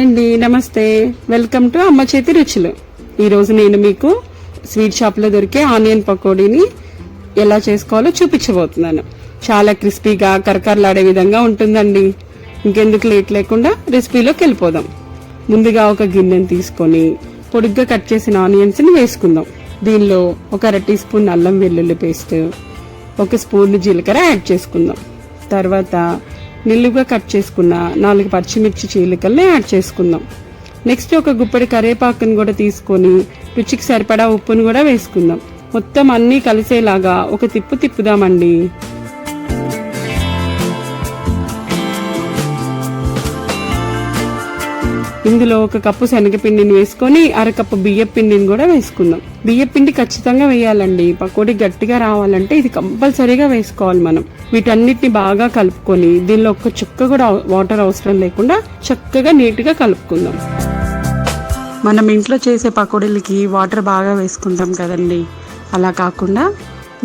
Hi అండి, నమస్తే. Welcome to అమ్మ చేతి రుచులు. ఈరోజు నేను మీకు స్వీట్ షాప్ లో దొరికే ఆనియన్ పకోడీని ఎలా చేసుకోవాలో చూపించబోతున్నాను. చాలా క్రిస్పీగా కరకరలాడే విధంగా ఉంటుందండి. ఇంకెందుకు లేట్ లేకుండా రెసిపీలోకి వెళ్ళిపోదాం. ముందుగా ఒక గిన్నెని తీసుకొని పొడుగ్గా కట్ చేసిన ఆనియన్స్ ని వేసుకుందాం. దీనిలో ఒక 1/2 టీ స్పూన్ అల్లం వెల్లుల్లి పేస్ట్, 1 స్పూన్ జీలకర్ర యాడ్ చేసుకుందాం. తర్వాత నిలువుగా కట్ చేసుకున్న 4 పచ్చిమిర్చి చీలికల్ని యాడ్ చేసుకుందాం. నెక్స్ట్ ఒక గుప్పెడి కరివేపాకును కూడా తీసుకొని రుచికి సరిపడా ఉప్పును కూడా వేసుకుందాం. మొత్తం అన్నీ కలిసేలాగా ఒక తిప్పుదామండి. ఇందులో 1 కప్పు శనగపిండిని వేసుకొని 1/2 కప్పు బియ్యం పిండిని కూడా వేసుకుందాం. బియ్యం పిండి ఖచ్చితంగా వేయాలండి. పకోడీ గట్టిగా రావాలంటే ఇది కంపల్సరీగా వేసుకోవాలి మనం. వీటన్నిటిని బాగా కలుపుకొని దీనిలో 1 చుక్క కూడా వాటర్ అవసరం లేకుండా చక్కగా నీట్గా కలుపుకుందాం. మనం ఇంట్లో చేసే పకోడీలకి వాటర్ బాగా వేసుకుంటాం కదండి. అలా కాకుండా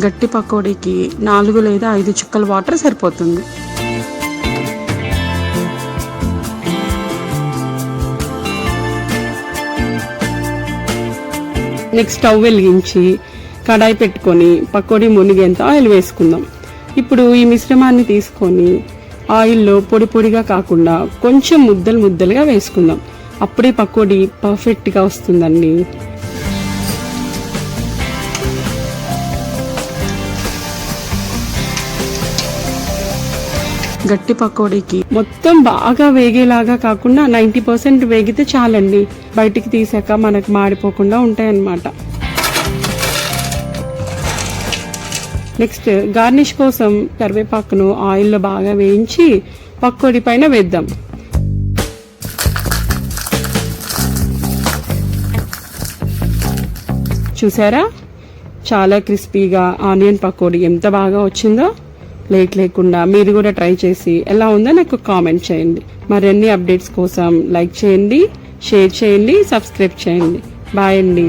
గట్టి పకోడీకి 4 లేదా 5 చుక్కల వాటర్ సరిపోతుంది. నెక్స్ట్ స్టవ్ వెలిగించి కడాయి పెట్టుకొని పకోడీ మునిగేంత ఆయిల్ వేసుకుందాం. ఇప్పుడు ఈ మిశ్రమాన్ని తీసుకొని ఆయిల్లో పొడి పొడిగా కాకుండా కొంచెం ముద్దలుగా వేసుకుందాం. అప్పుడే పకోడీ పర్ఫెక్ట్గా వస్తుందండి. గట్టి పకోడీకి మొత్తం బాగా వేగేలాగా కాకుండా 90% వేగితే చాలండి. బయటికి తీసాక మనకు మాడిపోకుండా ఉంటాయన్నమాట. నెక్స్ట్ గార్నిష్ కోసం కరివేపాకును ఆయిల్లో బాగా వేయించి పకోడీ పైన వేద్దాం. చూసారా, చాలా క్రిస్పీగా ఆనియన్ పకోడీ ఎంత బాగా వచ్చిందో. లేట్ లేకుండా మీరు కూడా ట్రై చేసి ఎలా ఉందో నాకు కామెంట్ చేయండి. మరిన్ని అప్డేట్స్ కోసం లైక్ చేయండి, షేర్ చేయండి, సబ్స్క్రైబ్ చేయండి. బాయ్ అండి.